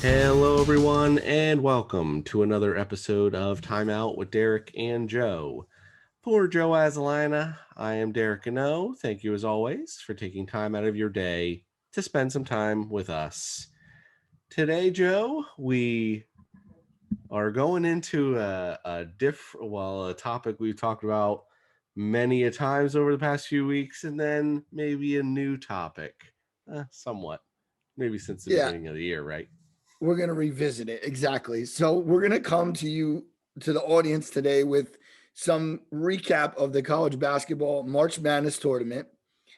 Hello, everyone, and welcome to another episode of Timeout with Derek and Joe. For Joe Azalina, I am Derek Gano. Thank you, as always, for taking time out of your day to spend some time with us. Today, Joe, we are going into a topic we've talked about many a times over the past few weeks, and then maybe a new topic, somewhat, maybe since the Yeah, beginning of the year, right? we're going to revisit it. Exactly. So we're going to come to the audience today with some recap of the college basketball March Madness tournament.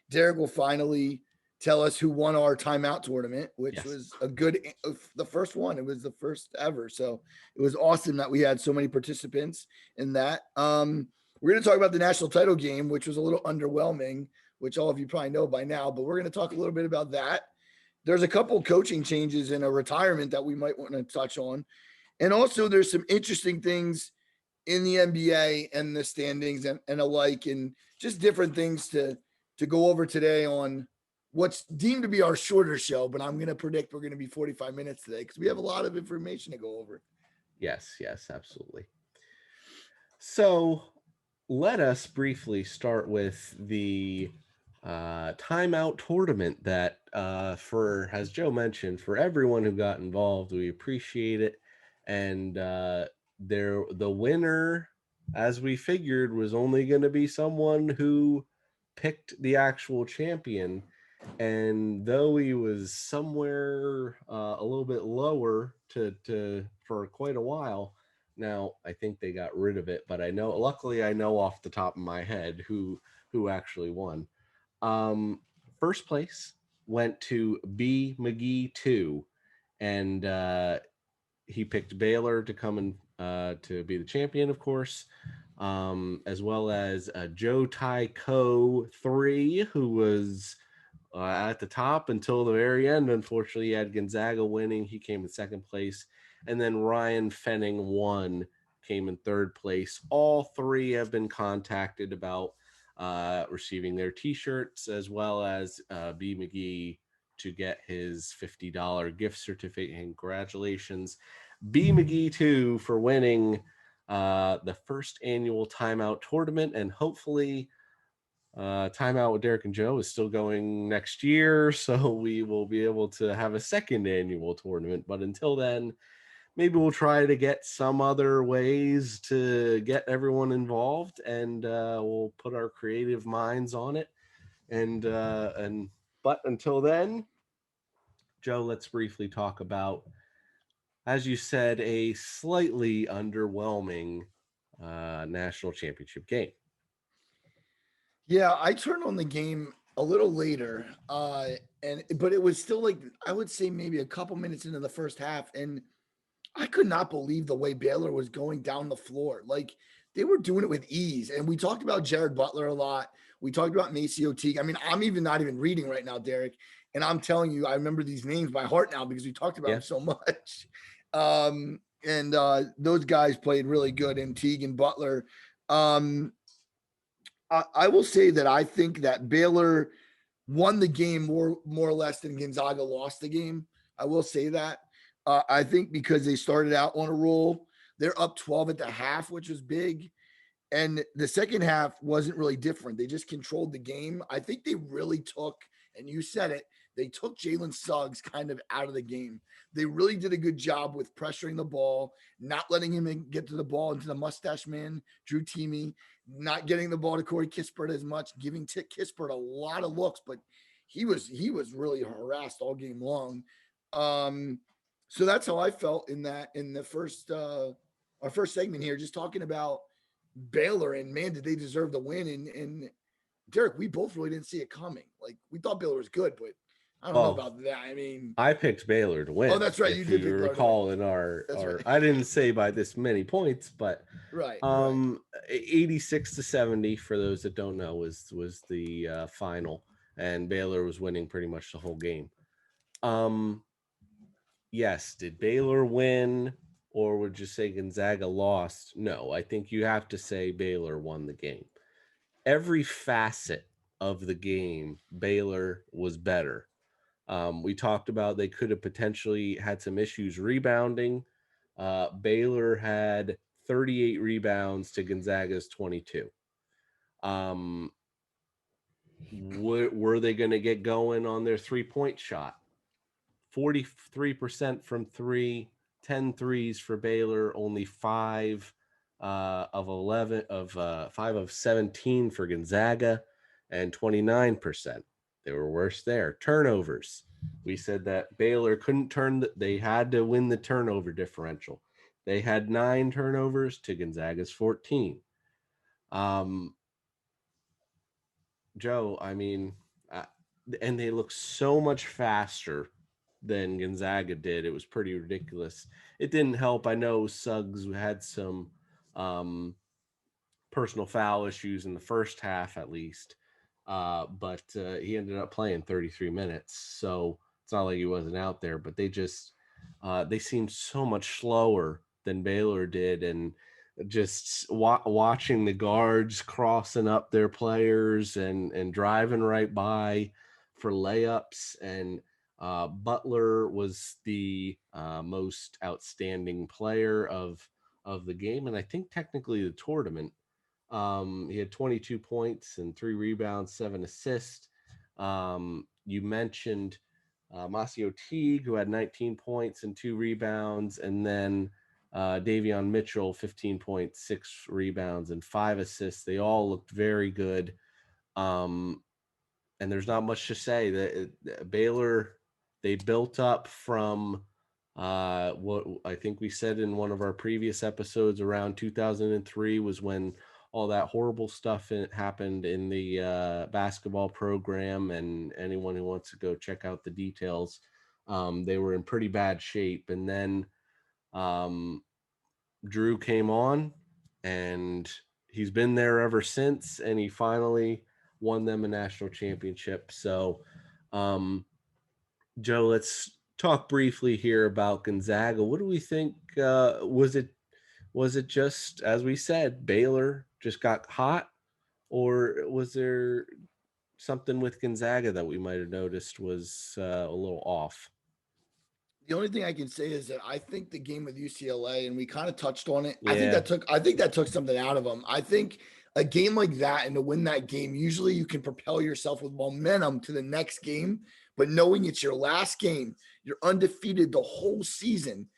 Derek will finally tell us who won our timeout tournament, which Yes. was the first one. It was the first ever. So it was awesome that we had so many participants in that. We're going to talk about the national title game, which was a little underwhelming, which all of you probably know by now, but we're going to talk a little bit about that. There's a couple coaching changes and a retirement that we might want to touch on. And also there's some interesting things in the NBA and the standings and alike, and just different things to go over today on what's deemed to be our shorter show, but I'm going to predict we're going to be 45 minutes today because we have a lot of information to go over. Yes, absolutely. So let us briefly start with the timeout tournament that, as Joe mentioned, for everyone who got involved, we appreciate it. And the winner, as we figured, was only going to be someone who picked the actual champion. And though he was somewhere a little bit lower to for quite a while, now I think they got rid of it, but luckily I know off the top of my head who actually won. Um, First place went to B McGee 2, and he picked Baylor to come and to be the champion, of course, as well as Joe Tai Co 3, who was at the top until the very end. Unfortunately, he had Gonzaga winning. He came in second place. And then Ryan Fenning won, came in third place. All three have been contacted about receiving their T-shirts, as well as B. McGee to get his $50 gift certificate. And congratulations, B. McGee, too, for winning the first annual Timeout Tournament. And hopefully Timeout with Derek and Joe is still going next year, so we will be able to have a second annual tournament. But until then, maybe we'll try to get some other ways to get everyone involved, and we'll put our creative minds on it. And but until then, Joe, let's briefly talk about, as you said, a slightly underwhelming national championship game. Yeah, I turned on the game a little later, and but it was still like I would say maybe a couple minutes into the first half, and I could not believe the way Baylor was going down the floor. Like they were doing it with ease. And we talked about Jared Butler a lot. We talked about Maceo Teague. I mean, I'm even not even reading right now, Derek. And I'm telling you, I remember these names by heart now because we talked about Yeah. them so much. And those guys played really good in Teague and Butler. Um, I will say that I think that Baylor won the game more or less than Gonzaga lost the game. I will say that. I think because they started out on a roll, they're up 12 at the half, which was big. And the second half wasn't really different. They just controlled the game. I think they really took, and you said it, they took Jalen Suggs kind of out of the game. They really did a good job with pressuring the ball, not letting him get to the ball into the mustache man, Drew Timme, not getting the ball to Corey Kispert as much, giving Kispert a lot of looks, but he was really harassed all game long. So that's how I felt in the first our first segment here, just talking about Baylor, and man, did they deserve the win. And Derek, we both really didn't see it coming. Like we thought Baylor was good, but I don't know Well, about that. I mean, I picked Baylor to oh, win. that's right. You If did you pick Baylor to win. recall in That's our right. I didn't say by this many points, but Right. 86 to 70 for those that don't know was the final, and Baylor was winning pretty much the whole game. Um yes, did Baylor win, or would you say Gonzaga lost? No, I think you have to say Baylor won the game. Every facet of the game, Baylor was better. We talked about they could have potentially had some issues rebounding. Baylor had 38 rebounds to Gonzaga's 22. Um, were they going to get going on their 3-point shot? 43% from three, 10 threes for Baylor, only 5 of 17 for Gonzaga, and 29%. They were worse there. Turnovers. We said that Baylor couldn't they had to win the turnover differential. They had 9 turnovers to Gonzaga's 14. Um, Joe, I mean, uh, and they look so much faster than Gonzaga did. It was pretty ridiculous. It didn't help. I know Suggs had some um, personal foul issues in the first half, at least, but he ended up playing 33 minutes. So it's not like he wasn't out there, but they seemed so much slower than Baylor did, and just watching the guards crossing up their players and driving right by for layups. And Butler was the most outstanding player of the game, and I think technically the tournament. He had 22 points and 3 rebounds, 7 assists. You mentioned Masio Teague, who had 19 points and 2 rebounds, and then Davion Mitchell, 15 points, 6 rebounds, and 5 assists. They all looked very good. Um, and there's not much to say. That Baylor, they built up from what I think we said in one of our previous episodes around 2003 was when all that horrible stuff happened in the basketball program. And anyone who wants to go check out the details, they were in pretty bad shape. And then um, Drew came on, and he's been there ever since, and he finally won them a national championship. So, um, Joe, let's talk briefly here about Gonzaga. What do we think? Was it just, as we said, Baylor just got hot, or was there something with Gonzaga that we might have noticed was a little off? The only thing I can say is that I think the game with UCLA, and we kind of touched on it. Yeah, I think that took something out of them. I think a game like that and to win that game, usually you can propel yourself with momentum to the next game. But knowing it's your last game, you're undefeated the whole season,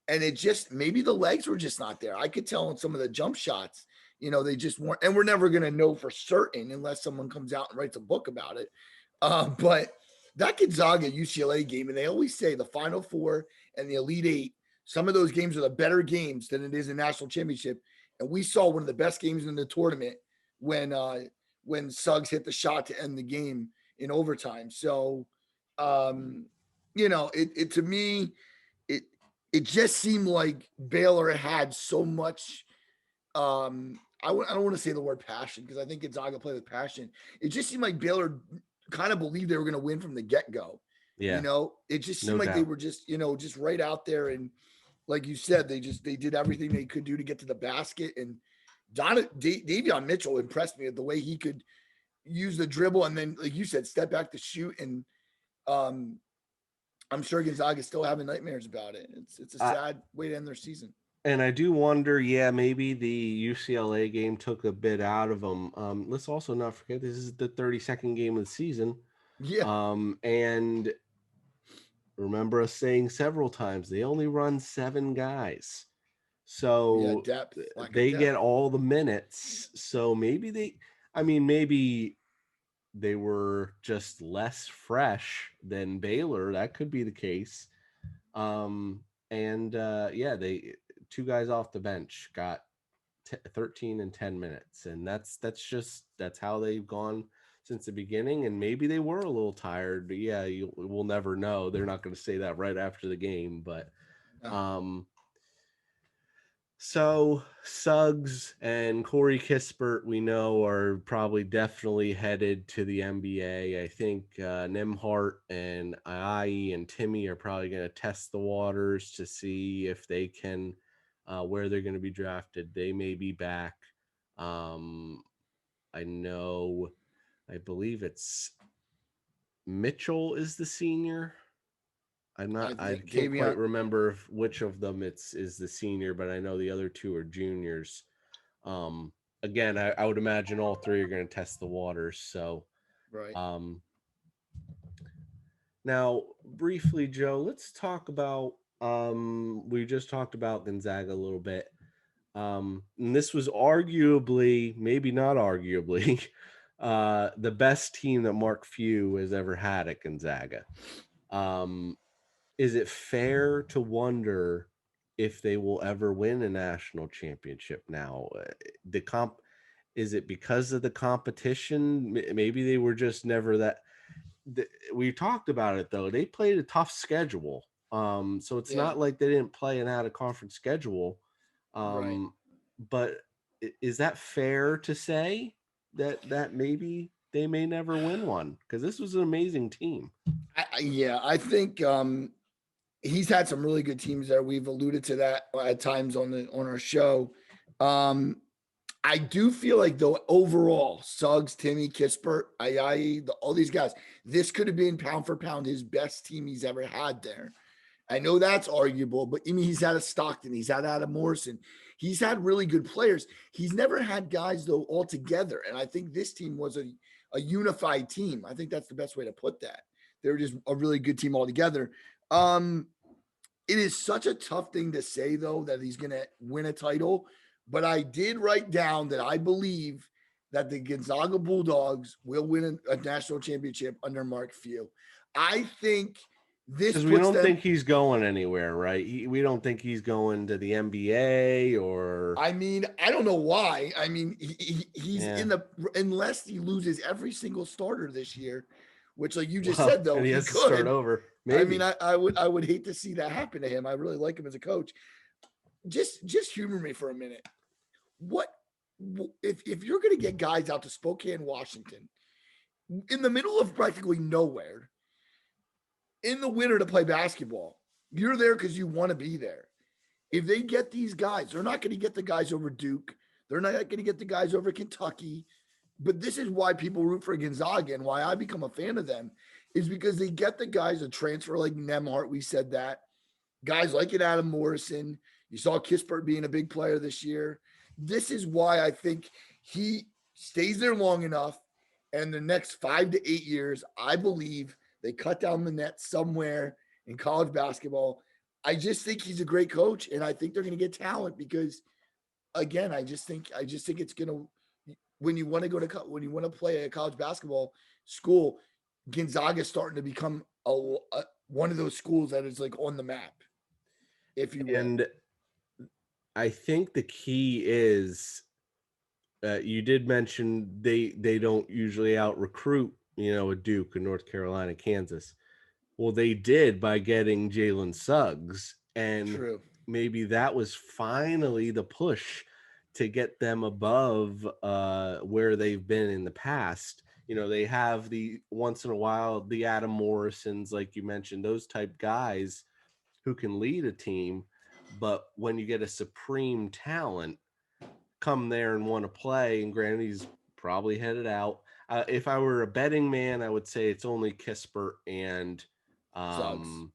and it just maybe the legs were just not there. I could tell in some of the jump shots, they just weren't. And we're never going to know for certain unless someone comes out and writes a book about it. But that Gonzaga UCLA game, and they always say the Final Four and the Elite Eight, some of those games are the better games than it is a national championship. And we saw one of the best games in the tournament when Suggs hit the shot to end the game in overtime. So, it to me, it it just seemed like Baylor had so much. I don't want to say the word passion because I think Gonzaga played with passion. It just seemed like Baylor kind of believed they were going to win from the get go. yeah, It just seemed no like they doubt. were just right out there, and like you said, they did everything they could do to get to the basket. And Davion Mitchell impressed me with the way he could use the dribble and then, like you said, step back to shoot. And um, I'm sure Gonzaga is still having nightmares about it. It's a I, sad way to end their season. And I do wonder, yeah, maybe the UCLA game took a bit out of them. Let's also not forget this is the 32nd game of the season. Yeah, And remember us saying several times they only run 7 guys. yeah, So depth, lack of they depth. get all the minutes. So maybe they were just less fresh than Baylor. That could be the case. And yeah, they 2 guys off the bench got 13 and 10 minutes, and that's how they've gone since the beginning. And maybe they were a little tired, but yeah, we'll never know. They're not going to say that right after the game. But No, um so Suggs and Corey Kispert, we know, are probably definitely headed to the NBA. I think Nemhart and Ai and Timmy are probably going to test the waters to see if they can, where they're going to be drafted. They may be back. Um, I know, I believe it's Mitchell is the senior. I I think can't quite Tavion. remember which of them is the senior, but I know the other two are juniors. Um, Again, I would imagine all three are going to test the waters. So, Right. um, now briefly, Joe, let's talk about. We just talked about Gonzaga a little bit. And this was arguably, maybe not arguably, the best team that Mark Few has ever had at Gonzaga. Um, is it fair to wonder if they will ever win a national championship now? The comp Is it because of the competition? Maybe they were just never that. We talked about it though. They played a tough schedule, so it's Yeah. not like they didn't play an out of conference schedule. Right. Um, but is that fair to say that maybe they may never win one? Because this was an amazing team. Yeah, I think he's had some really good teams there. We've alluded to that at times on our show. Um, I do feel like though overall, Suggs, Timmy, Kispert, all these guys, this could have been pound for pound his best team he's ever had there. I know that's arguable, but I mean he's had a Stockton, he's had Adam Morrison, he's had really good players. He's never had guys though all together, and I think this team was a unified team. I think that's the best way to put that. They were just a really good team altogether. Um, it is such a tough thing to say, though, that he's going to win a title. But I did write down that I believe that the Gonzaga Bulldogs will win a national championship under Mark Few. I think this Because we puts don't them. think he's going anywhere, right? We don't think he's going to the NBA or I mean, I don't know why. I mean, he's yeah. in the unless he loses every single starter this year, which, like you just Well, said, though and he he has to start could. over. I mean, Maybe. I would hate to see that happen to him. I really like him as a coach. Just humor me for a minute. What if you're going to get guys out to Spokane, Washington, in the middle of practically nowhere, in the winter to play basketball? You're there because you want to be there. If they get these guys, they're not going to get the guys over Duke. They're not going to get the guys over Kentucky. But this is why people root for Gonzaga and why I become a fan of them is because they get the guys a transfer like Nemhart. We said that. Guys like it, Adam Morrison. You saw Kispert being a big player this year. This is why I think he stays there long enough. And the next 5 to 8 years, I believe they cut down the net somewhere in college basketball. I just think he's a great coach, and I think they're going to get talent because, again, I just think it's going to when you want to when you want to play a college basketball school, Gonzaga is starting to become one of those schools that is like on the map, if you will. And I think the key is you did mention they don't usually out recruit, a Duke, a North Carolina, Kansas. Well, they did by getting Jalen Suggs, and True. maybe that was finally the push to get them above where they've been in the past. They have the once in a while the Adam Morrisons, like you mentioned, those type guys who can lead a team. But when you get a supreme talent come there and want to play, and granted, he's probably headed out. If I were a betting man, I would say it's only Kispert and Suggs. um,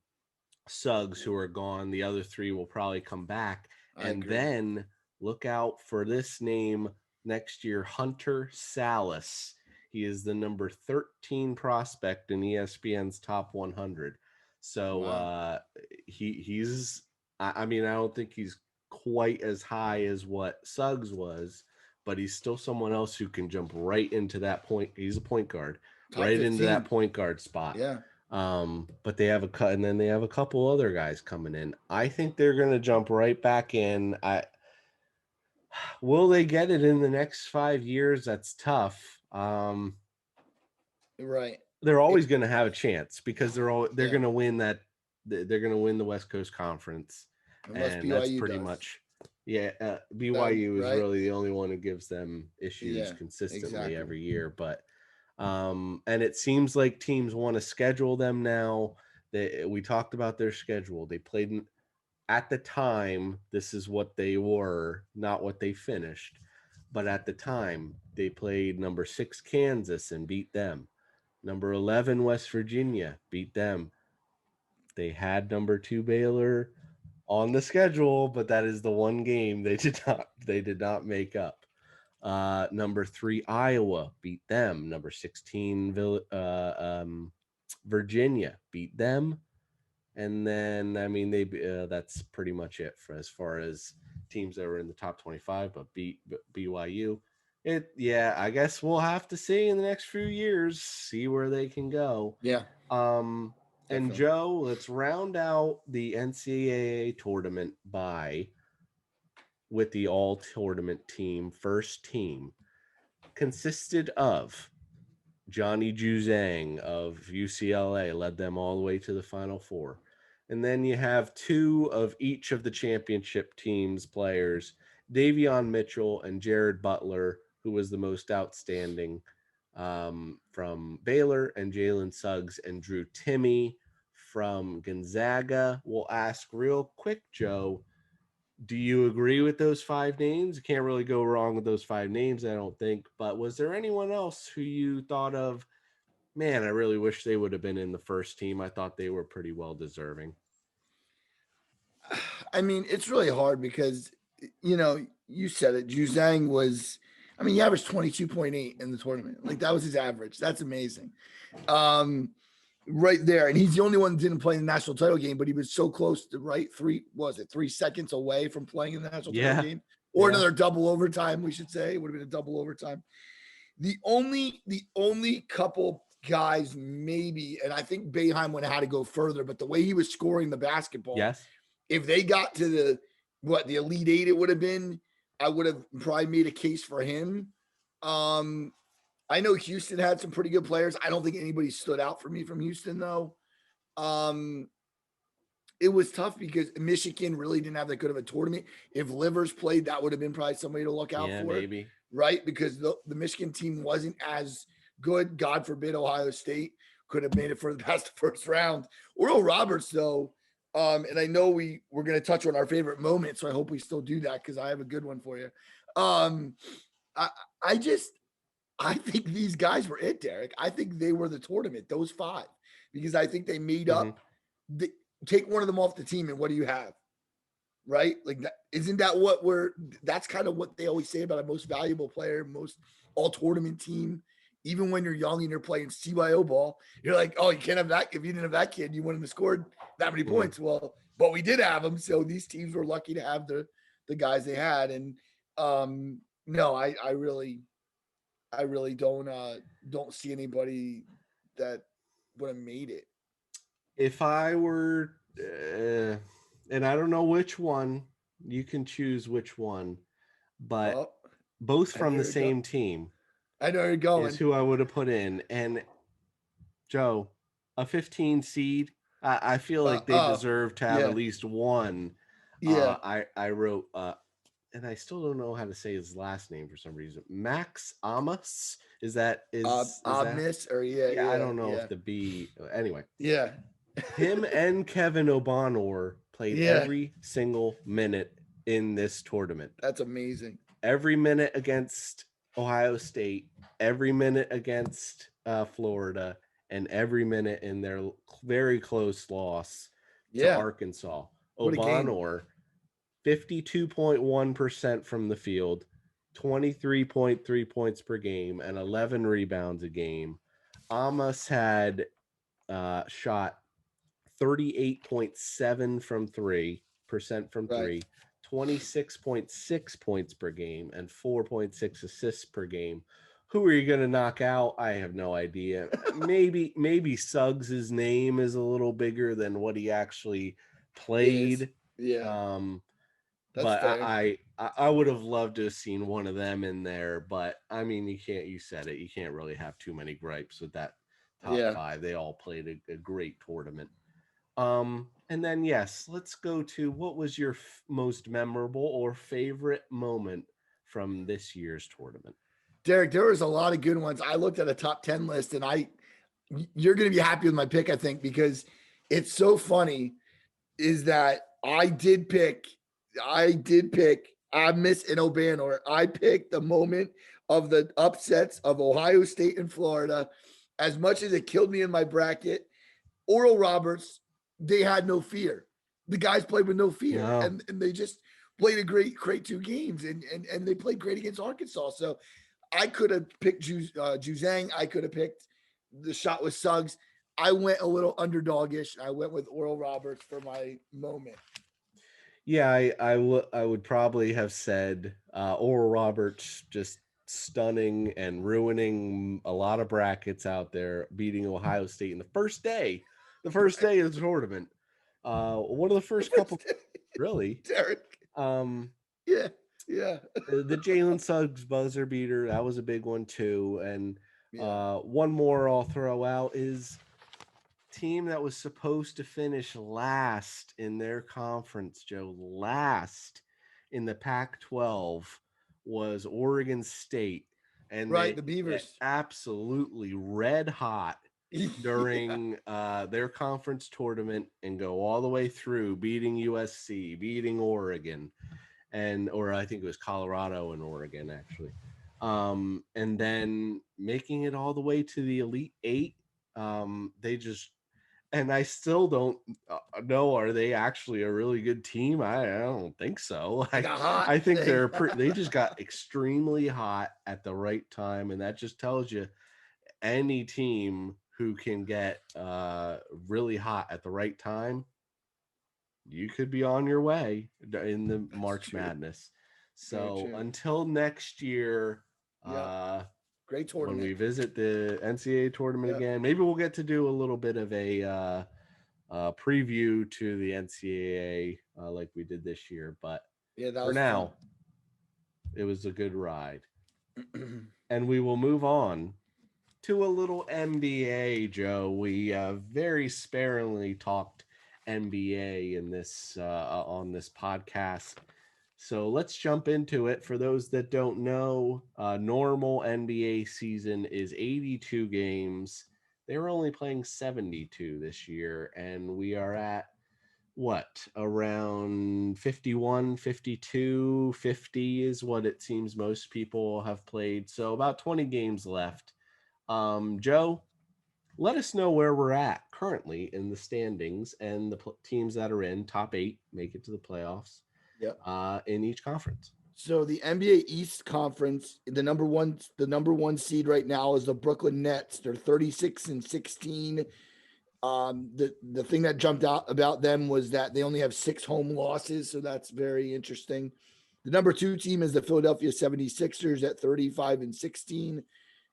Suggs who are gone. The other three will probably come back. I And agree. then look out for this name next year, Hunter Salas. He is the number 13 prospect in ESPN's top 100. So Wow. he's, I mean, I don't think he's quite as high as what Suggs was, but he's still someone else who can jump right into that point. He's a point guard, Top right into 15. that point guard spot. Yeah. But they have and then they have a couple other guys coming in. I think they're going to jump right back in. Will they get it in the next 5 years? That's tough. Right. They're It, always going to have a chance because they're yeah. going to win they're going to win the West Coast Conference, Unless and that's BYU pretty does. much BYU is Right. really the only one who gives them issues Yeah. consistently Exactly. every year. But and it seems like teams want to schedule them now. We talked about their schedule. They played at the time. This is what they were, not what they finished. But at the time, they played number 6 Kansas and beat them. Number 11, West Virginia, beat them. They had number 2 Baylor on the schedule, but that is the one game they did not make up. Number 3 Iowa beat them. Number 16 Virginia beat them. And then I mean that's pretty much it for as far as teams that were in the top 25, but BYU. I guess we'll have to see in the next few years, see where they can go. Yeah. And Definitely. Joe, let's round out the NCAA tournament with the all tournament team. First team consisted of Johnny Juzang of UCLA, led them all the way to the Final Four. And then you have 2 of each of the championship team's players, Davion Mitchell and Jared Butler, who was the most outstanding from Baylor, and Jalen Suggs and Drew Timme from Gonzaga. We'll ask real quick, Joe, do you agree with those 5 names? You can't really go wrong with those 5 names, I don't think. But was there anyone else who you thought of, man, I really wish they would have been in the first team? I thought they were pretty well deserving. I mean, it's really hard because, you said it. Juzang was, he averaged 22.8 in the tournament. Like, that was his average. That's amazing. Right there. And he's the only one that didn't play in the national title game, but he was so close to 3 seconds away from playing in the national title game, or another double overtime, we should say. It would have been a double overtime. The only couple guys maybe, and I think Boeheim would have had to go further, but the way he was scoring the basketball, if they got to the Elite Eight, it would have been, I would have probably made a case for him. I know Houston had some pretty good players. I don't think anybody stood out for me from Houston, though. It was tough because Michigan really didn't have that good of a tournament. If Livers played, that would have been probably somebody to look out for. Maybe. Right? Because the Michigan team wasn't as good. God forbid Ohio State could have made it past the first round. Oral Roberts, though, and I know we're going to touch on our favorite moment, so I hope we still do that because I have a good one for you. I think these guys were it, Derek. I think they were the tournament, those 5, because I think they made up. Take one of them off the team, and what do you have? Right? Like, isn't that that's kind of what they always say about a most valuable player, most all tournament team. Even when you're young and you're playing CYO ball, you're like, oh, you can't have that. If you didn't have that kid, you wouldn't have scored that many points. Well, but we did have them. So these teams were lucky to have the guys they had. And no, I really don't see anybody that would have made it. If I were, and I don't know which one, you can choose which one, but both from the same team. I know you're going. Is who I would have put in. And Joe, a 15 seed, I feel like they deserve to have at least one. Yeah. I wrote, and I still don't know how to say his last name for some reason. Max Amos. Is that Amos or yeah, I don't know if the B. Anyway. Yeah. Him and Kevin O'Banor played every single minute in this tournament. That's amazing. Every minute against Ohio State, every minute against Florida, and every minute in their very close loss to Arkansas. O'Banor, 52.1% from the field, 23.3 points per game, and 11 rebounds a game. Amos had shot 38.7% from 3, 26.6 points per game, and 4.6 assists per game. Who are you going to knock out? I have no idea. maybe Suggs' name is a little bigger than what he actually played. Yeah. But fair. I would have loved to have seen one of them in there. But I mean, you said it. You can't really have too many gripes with that top 5. They all played a great tournament. And then, yes, let's go to what was your most memorable or favorite moment from this year's tournament? Derek, there was a lot of good ones. I looked at a top 10 list, and you're going to be happy with my pick, I think, because it's so funny is that I did pick Amos and O'Banor. I picked the moment of the upsets of Ohio State and Florida as much as it killed me in my bracket, Oral Roberts, they had no fear. The guys played with no fear, No. and they just played a great 2 games, and they played great against Arkansas. So I could have picked Juzang. I could have picked the shot with Suggs. I went a little underdogish. I went with Oral Roberts for my moment. Yeah, I would probably have said Oral Roberts, just stunning and ruining a lot of brackets out there, beating Ohio State in the first day of the tournament. One of the first couple, really. Derek. Um, Yeah. the Jalen Suggs buzzer beater, that was a big one too. And Yeah. one more I'll throw out is team that was supposed to finish last in their conference, Joe, last in the Pac-12 was Oregon State, and Right. they The Beavers. absolutely red hot Yeah. during their conference tournament and go all the way through, beating USC, beating Oregon, or I think it was Colorado and Oregon actually, and then making it all the way to the Elite Eight. They just, and I still don't know, are they actually a really good team? I don't think so. They got hot. I think they just got extremely hot at the right time, and that just tells you any team who can get really hot at the right time, you could be on your way in the March Madness. So until next year, Yeah. Great when we tournament. visit the NCAA tournament Yep. again, maybe we'll get to do a little bit of a preview to the NCAA like we did this year. But Yeah, that for was now, fun. it was a good ride. And we will move on to a little NBA, Joe. We very sparingly talked NBA in this on this podcast. So let's jump into it. For those that don't know, normal NBA season is 82 games. They were only playing 72 this year, and we are at what, around 51, 52, 50 is what it seems most people have played. So about 20 games left. Joe, let us know where we're at currently in the standings and the teams that are in top 8 make it to the playoffs. Yep. In each conference. So the NBA East Conference, the number one seed right now is the Brooklyn Nets. They're 36-16. The thing that jumped out about them was that they only have 6 home losses, so that's very interesting. The number 2 team is the Philadelphia 76ers at 35-16,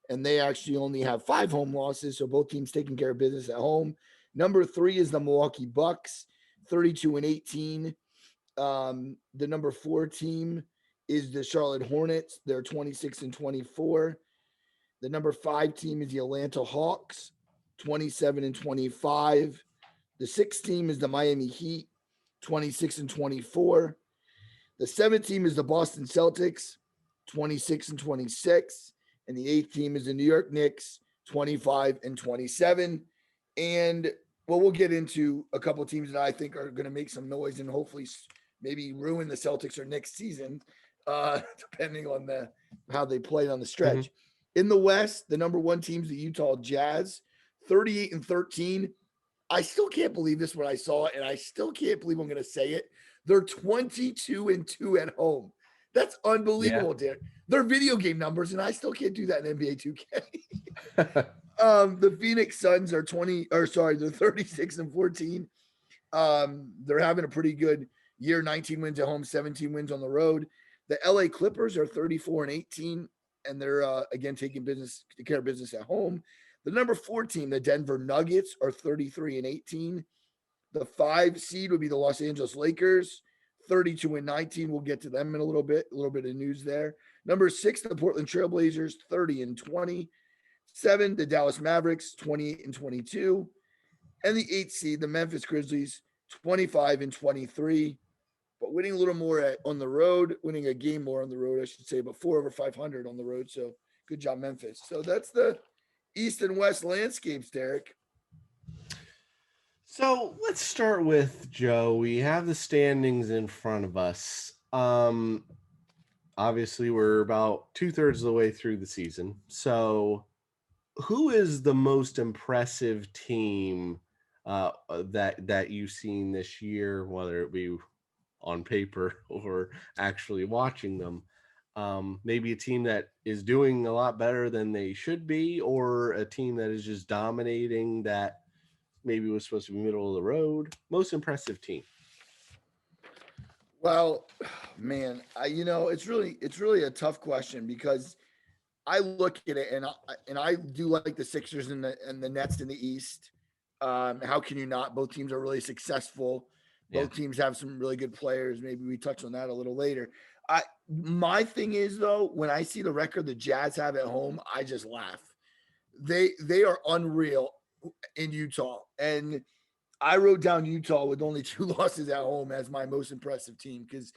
and they actually only have 5 home losses, so both teams taking care of business at home. Number 3 is the Milwaukee Bucks, 32-18. The number 4 team is the Charlotte Hornets. They're 26-24. The number 5 team is the Atlanta Hawks, 27-25. The 6th team is the Miami Heat, 26-24. The 7th team is the Boston Celtics, 26-26. And the 8th team is the New York Knicks, 25-27. And well, we'll get into a couple of teams that I think are going to make some noise and hopefully maybe ruin the Celtics or next season, depending on how they played on the stretch. Mm-hmm. In the West, the number 1 team is the Utah Jazz, 38-13. I still can't believe this when I saw it, and I still can't believe I'm going to say it. They're 22-2 at home. That's unbelievable, yeah. Derek. They're video game numbers, and I still can't do that in NBA 2K. The Phoenix Suns are they're 36-14. They're having a pretty good year, 19 wins at home, 17 wins on the road. The LA Clippers are 34-18, and they're again taking care of business at home. The number 4 team, the Denver Nuggets, are 33-18. The 5 seed would be the Los Angeles Lakers, 32-19. We'll get to them in a little bit of news there. Number 6, the Portland Trailblazers, 30-20. 7, the Dallas Mavericks, 28-22. And the 8th seed, the Memphis Grizzlies, 25-23. But winning a little more on the road, winning a game more on the road, I should say, but 4 over 500 on the road. So good job, Memphis. So that's the East and West landscapes, Derek. So let's start with Joe. We have the standings in front of us. Obviously, we're about 2/3 of the way through the season. So who is the most impressive team that you've seen this year, whether it be on paper or actually watching them? Maybe a team that is doing a lot better than they should be, or a team that is just dominating that maybe was supposed to be middle of the road. Most impressive team. Well, man, it's really a tough question because I look at it and I do like the Sixers and the Nets in the East. How can you not? Both teams are really successful. Yeah. Both teams have some really good players. Maybe we touch on that a little later. My thing is though, when I see the record the Jazz have at home, I just laugh. They are unreal in Utah, and I wrote down Utah with only 2 losses at home as my most impressive team because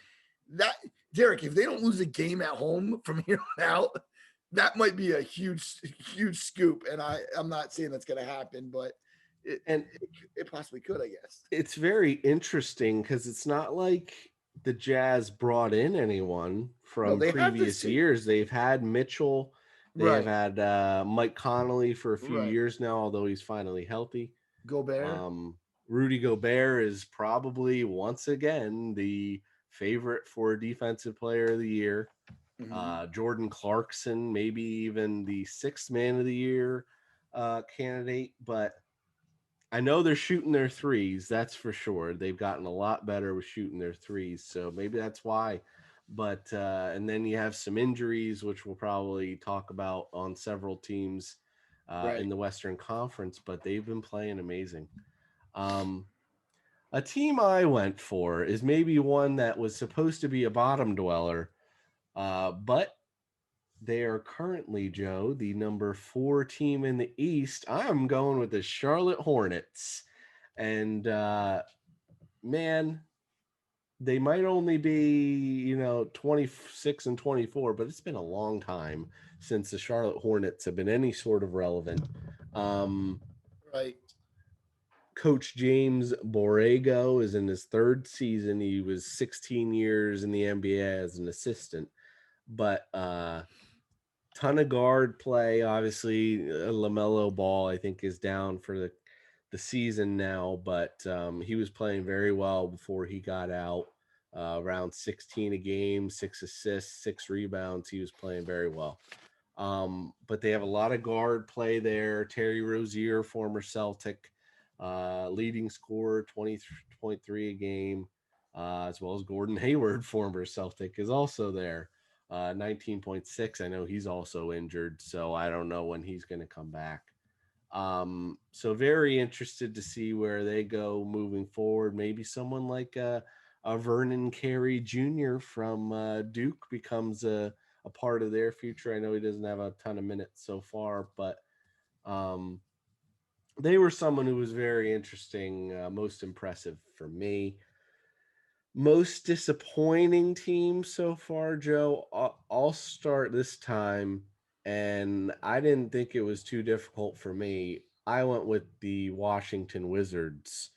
that Derek, if they don't lose a game at home from here on out, that might be a huge scoop. And I'm not saying that's going to happen, but it, And it it possibly could, I guess. it's very interesting because it's not like the Jazz brought in anyone No, from they have the previous same. years. They've had Mitchell, they have Right, had Mike Connolly for a few right. years now, although he's finally healthy. Gobert. Um, Rudy Gobert is probably once again the favorite for Defensive Player of the Year. Hmm. Jordan Clarkson, maybe even the sixth man of the year candidate, but I know they're shooting their threes. That's for sure. They've gotten a lot better with shooting their threes, so maybe that's why. But and then you have some injuries, which we'll probably talk about on several teams in Right. the Western Conference. But they've been playing amazing. Um, a team I went for is maybe one that was supposed to be a bottom dweller, but they are currently, Joe, the number 4 team in the East. I'm going with the Charlotte Hornets. And man, they might only be, 26 and 24, but it's been a long time since the Charlotte Hornets have been any sort of relevant. Um, Right. Coach James Borrego is in his third season. He was 16 years in the NBA as an assistant, but ton of guard play. Obviously, LaMelo Ball, I think, is down for the season now, but he was playing very well before he got out. Around 16 a game, 6 assists, 6 rebounds. He was playing very well. But they have a lot of guard play there. Terry Rozier, former Celtic, leading scorer, 20.3 a game, as well as Gordon Hayward, former Celtic, is also there. 19.6. I know he's also injured, so I don't know when he's going to come back. So very interested to see where they go moving forward. Maybe someone like a Vernon Carey Jr. from Duke becomes a part of their future. I know he doesn't have a ton of minutes so far, but um, they were someone who was very interesting, most impressive for me. Most disappointing team so far, Joe. I'll start this time, and I didn't think it was too difficult for me. I went with the Washington Wizards.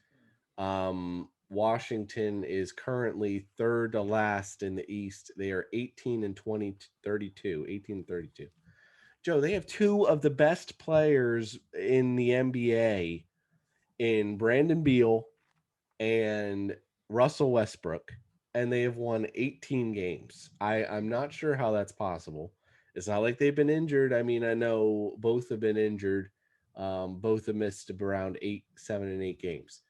Washington is currently third to last in the East. They are 18 and 20, 32, 18 and 32. Joe, they have two of the best players in the NBA in Brandon Beal and Russell Westbrook, and they have won 18 games. I'm not sure how that's possible. It's not like they've been injured. I mean, I know both have been injured. Both have missed around 7 and 8 games.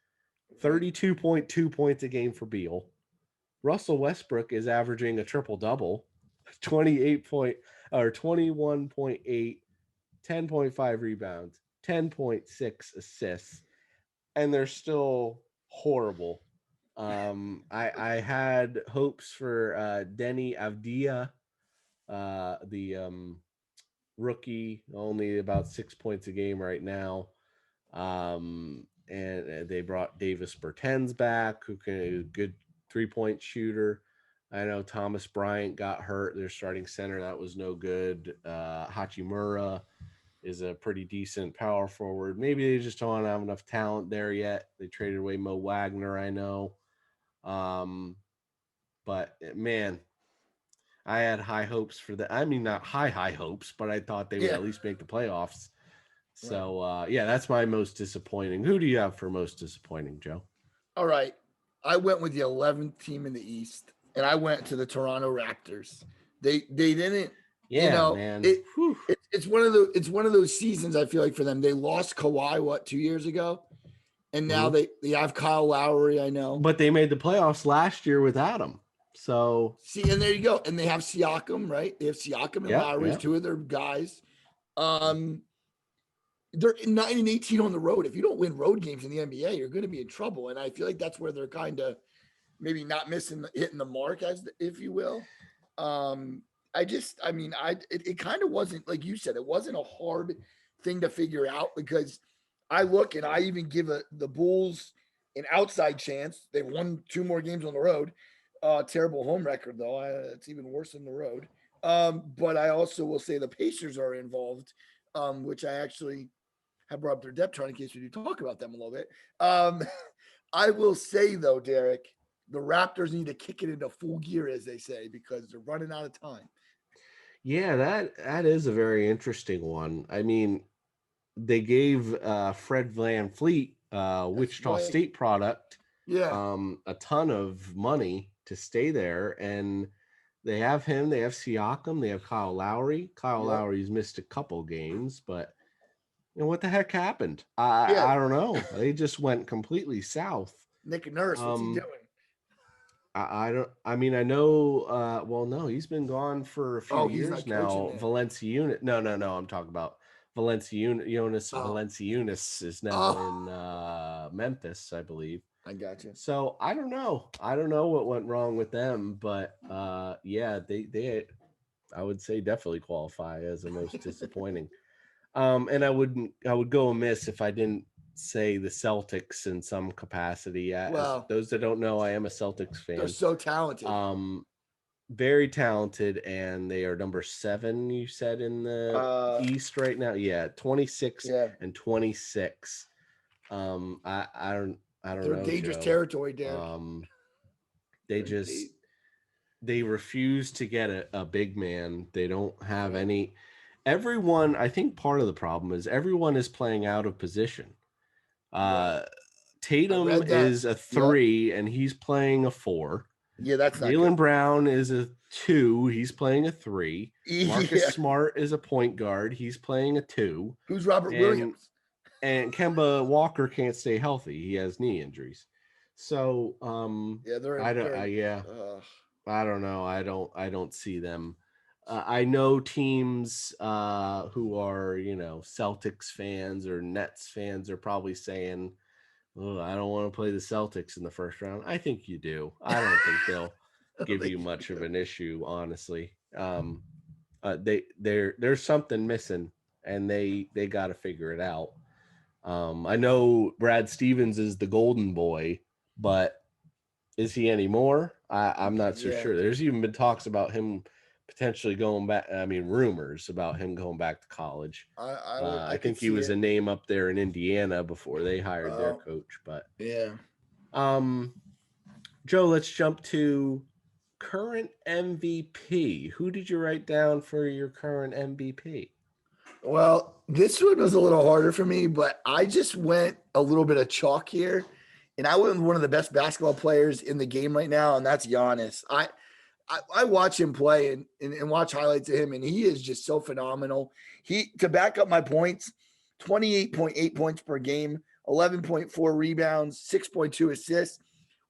Right. 32.2 points a game for Beal. Russell Westbrook is averaging a triple double, 28 point or 21.8, 10.5 rebounds, 10.6 assists, and they're still horrible. I had hopes for Denny Avdia, the rookie, only about 6 points a game right now. And they brought Davis Bertens back, who can a good 3 point shooter. I know Thomas Bryant got hurt. Their starting center that was no good. Hachimura is a pretty decent power forward. Maybe they just don't have enough talent there yet. They traded away Mo Wagner, I know. Um, but man, I had high hopes for that. I mean, not high hopes, but I thought they would Yeah. at least make the playoffs. So yeah, that's my most disappointing. Who do you have for most disappointing, Joe? All right. I went with the 11th team in the East, and I went to the Toronto Raptors. They didn't, Yeah, man. it, Whew. it's one of those seasons. I feel like for them, they lost Kawhi 2 years ago, and now Mhm. they have Kyle Lowry. I know. But they made the playoffs last year without him. So See, and there you go. And they have Siakam, right? They have Siakam and yeah, Lowry as yeah. two of their guys. They're 9-18 on the road. If you don't win road games in the NBA, you're going to be in trouble. And I feel like that's where they're kind of maybe not hitting the mark, if you will. It kind of wasn't, like you said, it wasn't a hard thing to figure out, because I look and I even give the Bulls an outside chance. They've won 2 more games on the road. Terrible home record though. It's even worse than the road. But I also will say the Pacers are involved, which I actually have brought up their depth chart in case we do talk about them a little bit. I will say though, Derek, the Raptors need to kick it into full gear, as they say, because they're running out of time. Yeah, that is a very interesting one. I mean, they gave Fred Van Fleet, That's Wichita right. State product, Yeah. a ton of money to stay there, and they have him. They have Siakam. They have Kyle Lowry. Kyle Yep. Lowry's missed a couple games, but what the heck happened? Yeah. I don't know. They just went completely south. Nick Nurse, what's he Um, doing? I don't. I mean, I know. Well, no, he's been gone for a few Oh, he's years not coaching now. there. Valenciunas. No, no, no. I'm talking about Valenciunas. Jonas Oh. Valenciunas is now Oh. in Memphis, I believe. I got you. So I don't know. I don't know what went wrong with them, but yeah, they I would say definitely qualify as the most disappointing. And I would go amiss if I didn't say the Celtics in some capacity. As Well, those that don't know, I am a Celtics they're fan. so talented. Um, very talented, and they are number 7. You said in the Uh, East right now, yeah, 26 yeah, and 26. I don't they're know, dangerous Joe. territory, Derek. Um, they They're just they refuse to get a big man. They don't have right. any. Everyone, I think part of the problem is everyone is playing out of position. Right. Uh, I Tatum read that. is a Yep. 3 and he's playing a 4. Yeah, that's not Jalen good. Brown is a 2. He's playing a 3. Marcus Yeah. Smart is a point guard. He's playing a 2. Who's Robert And Williams? Kemba Walker can't stay healthy. He has knee injuries. So Yeah, I don't. Yeah, I don't know. I don't see them. I know teams who are Celtics fans or Nets fans are probably saying, "Oh, I don't want to play the Celtics in the first round." I think you do. I don't think they'll give They- you much of an issue, honestly. There's something missing, and they got to figure it out. I know Brad Stevens is the golden boy, but is he anymore? I'm not so yeah. sure. There's even been talks about him potentially going back. I mean, rumors about him going back to college. I I could think he see was it. a name up there in Indiana before they hired their Oh, coach. But yeah. um, Joe, let's jump to current MVP. Who did you write down for your current MVP? Well, this one was a little harder for me, but I just went a little bit of chalk here, and I went with one of the best basketball players in the game right now, and that's Giannis. I watch him play and watch highlights of him, and he is just so phenomenal. He, to back up my points, 28.8 points per game, 11.4 rebounds, 6.2 assists.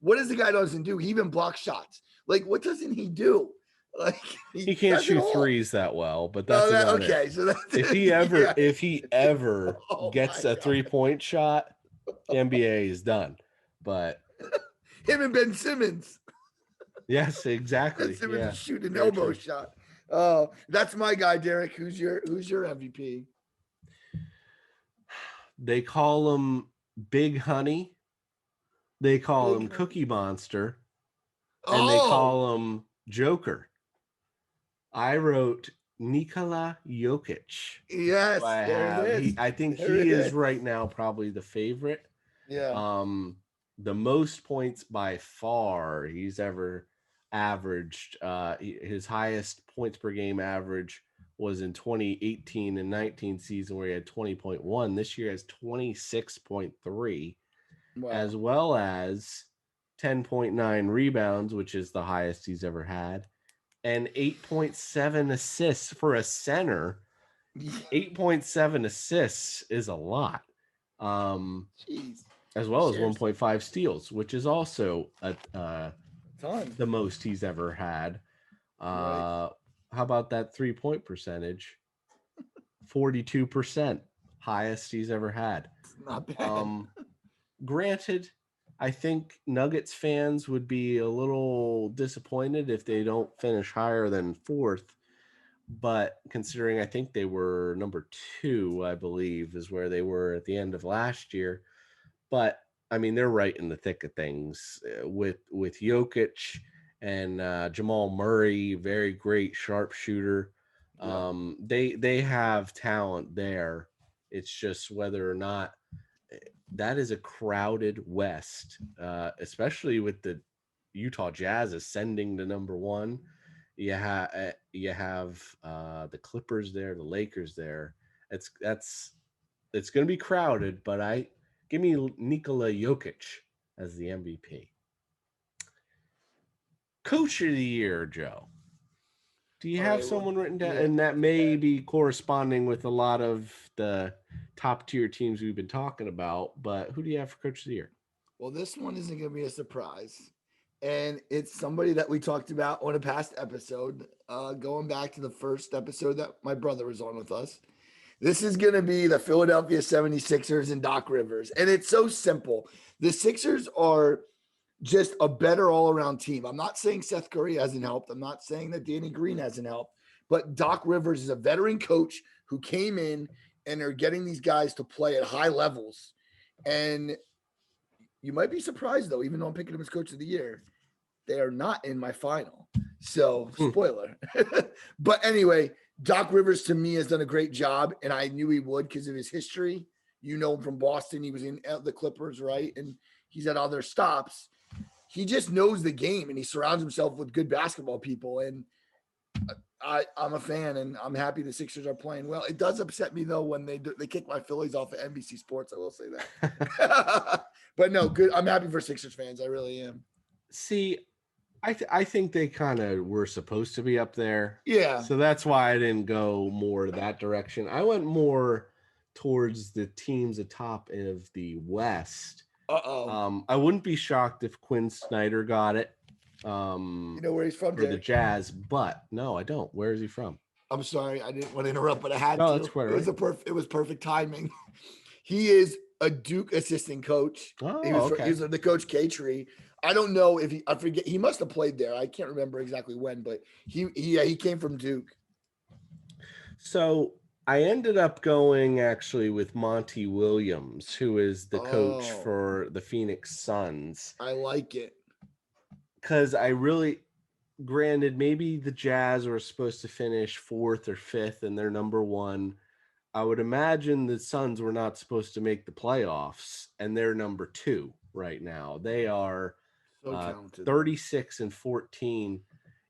What does the guy doesn't do? He even blocks shots. Like, what doesn't he do? Like, He he can't does it shoot all. threes that well, but Oh, that's about it. okay. So that's If yeah. he ever Oh gets my a god. 3-point shot, the NBA is done. But Him and Ben Simmons. yes, Ben exactly. Simmons Yeah, is shooting an very elbow true. shot. Oh, that's my guy, Derek. Who's your MVP? They call him Big Honey. They call him Big Cookie Honey. Monster, and they Oh, call him Joker. I wrote Nikola Jokic. Who yes, I there it have. is. I think There he it is is. right now probably the favorite. Yeah. Um, the most points by far he's ever averaged. His highest points per game average was in 2018 and 19 season where he had 20.1. This year has 26.3, Wow. as well as 10.9 rebounds, which is the highest he's ever had, and 8.7 assists for a center. 8.7 assists is a lot. Jeez. As well as Seriously. 1.5 steals, which is also Ton. the most he's ever had. Right. How about that 3-point percentage? 42%, highest he's ever had. It's not bad. Um, Granted, I think Nuggets fans would be a little disappointed if they don't finish higher than fourth. But considering I think they were number 2, I believe, is where they were at the end of last year. But I mean, they're right in the thick of things with Jokic and Jamal Murray, very great sharpshooter. Yep. They have talent there. It's just whether or not that is a crowded West, especially with the Utah Jazz ascending to number 1. You have the Clippers there, the Lakers there. It's going to be crowded, but give me Nikola Jokic as the MVP. Coach of the year, Joe. Do you All have right. Well, someone written down? yeah. And that may be corresponding with a lot of the top tier teams we've been talking about, but who do you have for Coach of the Year? Well, this one isn't going to be a surprise. And it's somebody that we talked about on a past episode, going back to the first episode that my brother was on with us. This is going to be the Philadelphia 76ers and Doc Rivers. And it's so simple. The Sixers are just a better all around team. I'm not saying Seth Curry hasn't helped. I'm not saying that Danny Green hasn't helped. But Doc Rivers is a veteran coach who came in and are getting these guys to play at high levels. And you might be surprised, though, even though I'm picking him as coach of the year, they are not in my final. So, spoiler. But anyway, Doc Rivers to me has done a great job, and I knew he would because of his history. You know him from Boston. He was in the Clippers, right? And he's at other stops. He just knows the game, and he surrounds himself with good basketball people. And I'm a fan, and I'm happy the Sixers are playing well. It does upset me though when they kick my Phillies off of NBC Sports. I will say that, but no, good. I'm happy for Sixers fans. I really am. See, I think they kind of were supposed to be up there. Yeah. So that's why I didn't go more that direction. I went more towards the teams atop of the West. I wouldn't be shocked if Quinn Snyder got it. You know where he's from, for the Derek? Jazz, but no, I don't. Where is he from? I'm sorry, I didn't want to interrupt, but I had No, to. that's quite It was right. it was perfect timing. He is a Duke assistant coach. Oh, He was okay. the coach K Tree. I don't know if I forget. He must have played there. I can't remember exactly when, but he came from Duke. So I ended up going actually with Monty Williams, who is the coach Oh, for the Phoenix Suns, I like it. because I really, granted, maybe the Jazz were supposed to finish 4th or 5th and they're number 1. I would imagine the Suns were not supposed to make the playoffs, and they're number 2 right now. They are So talented. 36-14.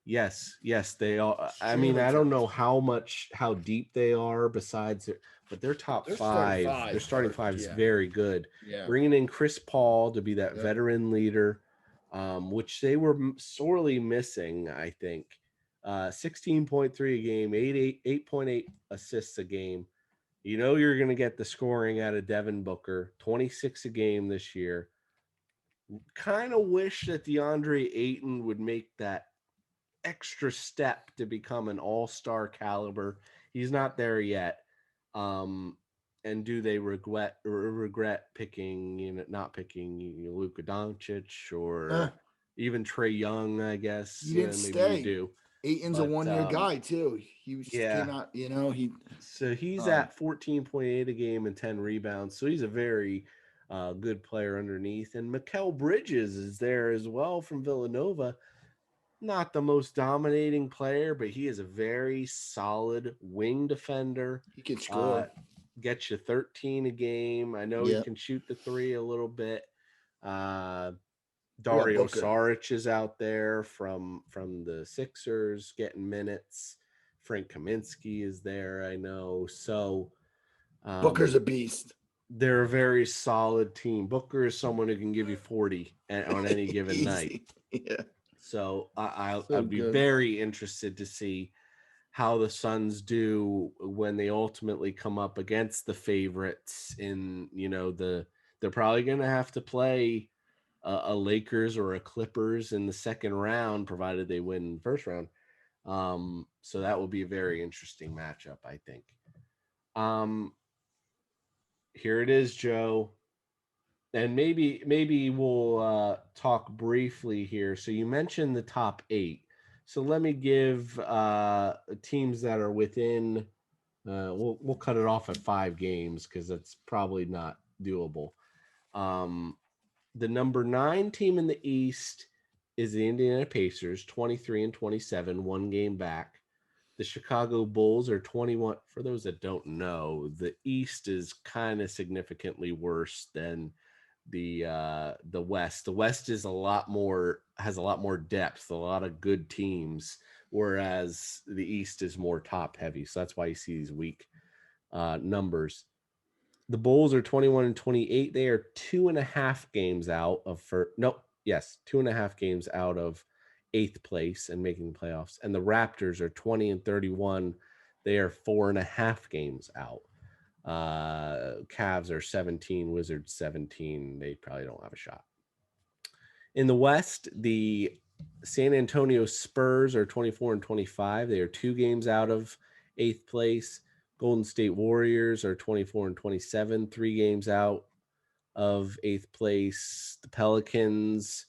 Yes, they are. I mean, Extremely I don't know talented. how deep they are besides it, but their top They're starting 5, five. their starting 5 is Yeah. very good. Yeah. Bringing in Chris Paul to be that Yep. veteran leader, which they were sorely missing, I think. 16.3 a game, 8.8 assists a game. You know you're going to get the scoring out of Devin Booker, 26 a game this year. Kind of wish that DeAndre Ayton would make that extra step to become an all-star caliber. He's not there yet. And do they regret picking, not picking Luka Doncic or even Trey Young, I guess. He didn't Maybe you stay. do. Ayton's a But 1-year guy too. He was yeah. came out, he So he's at 14.8 a game and 10 rebounds. So he's a very good player underneath. And Mikal Bridges is there as well from Villanova. Not the most dominating player, but he is a very solid wing defender. he can score. Gets you 13 a game. I know he Yeah. can shoot the 3 a little bit. Dario Booker? Saric is out there from the Sixers getting minutes. Frank Kaminsky is there, I know. So Booker's a beast. they're a very solid team. Booker is someone who can give you 40 on any given night. Easy. Yeah. So So I'd be good. very interested to see how the Suns do when they ultimately come up against the favorites in, they're probably going to have to play a Lakers or a Clippers in the second round, provided they win first round. So that will be a very interesting matchup, I think. Here it is, Joe. And maybe we'll talk briefly here. So you mentioned the top 8. So let me give teams that are within. We'll cut it off at 5 games because that's probably not doable. The number 9 team in the East is the Indiana Pacers, 23-27, 1 game back. The Chicago Bulls are 21. For those that don't know, the East is kind of significantly worse than the West. The West is has a lot more depth, a lot of good teams, whereas the East is more top heavy. So that's why you see these weak numbers. The Bulls are 21-28. They are 2.5 games out of 2.5 games out of 8th place and making the playoffs. And the Raptors are 20-31. They are 4.5 games out. Cavs are 17, Wizards 17. They probably don't have a shot. In the West, the San Antonio Spurs are 24-25. They are 2 games out of 8th place. Golden State Warriors are 24-27, 3 games out of 8th place. The Pelicans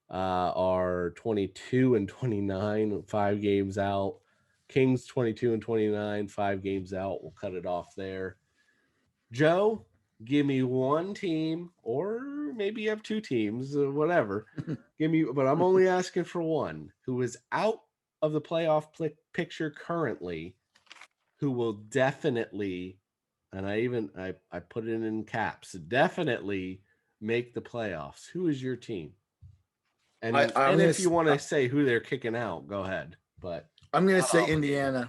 are 22-29, 5 games out. Kings 22-29, 5 games out. We'll cut it off there. Joe, give me one team, or maybe you have 2 teams, whatever. But I'm only asking for one who is out of the playoff picture currently, who will definitely, and I put it in caps, definitely make the playoffs. Who is your team? And I'm gonna if you want to say who they're kicking out, go ahead. But I'm gonna say Indiana.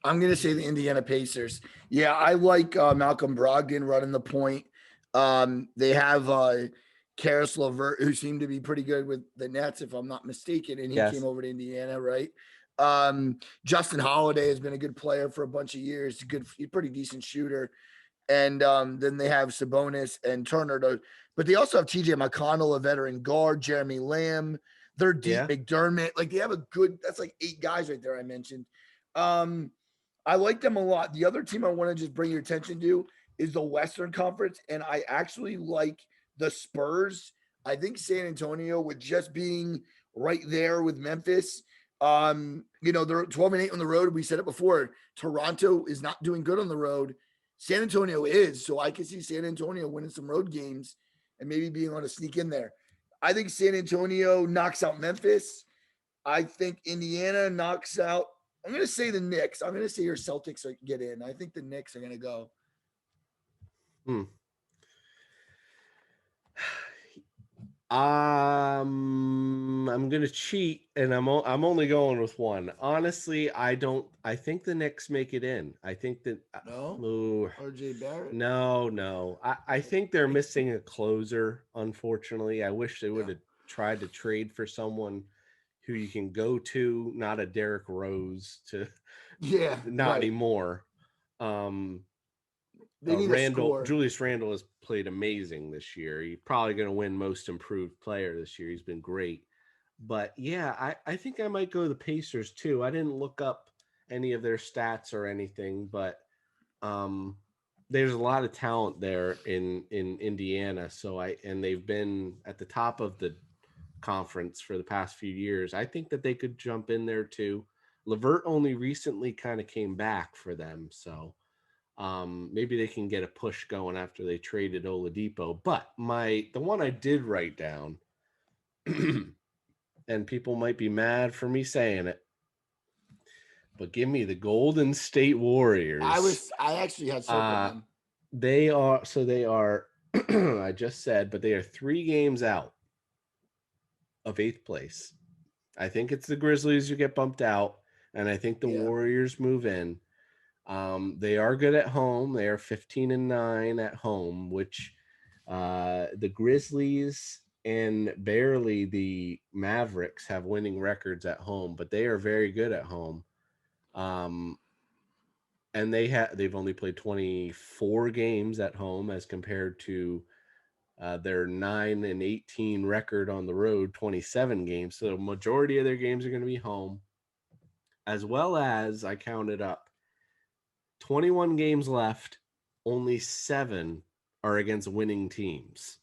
I'm going to say the Indiana Pacers. Yeah, I like Malcolm Brogdon running the point. They have Karis LeVert, who seemed to be pretty good with the Nets, if I'm not mistaken, and he came over to Indiana, right? Justin Holiday has been a good player for a bunch of years. He's a pretty decent shooter. And then they have Sabonis and Turner. But they also have TJ McConnell, a veteran guard, Jeremy Lamb. They're deep, McDermott. Like they have that's like 8 guys right there I mentioned. I like them a lot. The other team I want to just bring your attention to is the Western Conference, and I actually like the Spurs. I think San Antonio, with just being right there with Memphis, they're 12-8 on the road. We said it before. Toronto is not doing good on the road. San Antonio is, so I can see San Antonio winning some road games and maybe being able to sneak in there. I think San Antonio knocks out Memphis. I think Indiana knocks out. I'm going to say the Knicks. I'm going to say your Celtics get in. I think the Knicks are going to go. I'm gonna cheat, and I'm only going with one. Honestly, I think the Knicks make it in. I think that RJ Barrett. No. I think they're missing a closer. Unfortunately, I wish they would have tried to trade for someone who you can go to, not a Derrick Rose to. Not anymore. Julius Randle has played amazing this year. He's probably going to win most improved player this year. He's been great. But yeah, I think I might go the Pacers too. I didn't look up any of their stats or anything, but there's a lot of talent there in Indiana. And they've been at the top of the conference for the past few years. I think that they could jump in there too. LeVert only recently kind of came back for them, so maybe they can get a push going after they traded Oladipo. But the one I did write down, and people might be mad for me saying it, but give me the Golden State Warriors. I actually had circled them. They are I just said, but they are 3 games out of 8th place. I think it's the Grizzlies who get bumped out, and I think the Yeah. Warriors move in. They are good at home. They are 15-9 at home, which the Grizzlies and barely the Mavericks have winning records at home, but they are very good at home. Um, and they've only played 24 games at home as compared to their 9-18 record on the road, 27 games. So the majority of their games are going to be home, as well as I counted up 21 games left, only 7 are against winning teams,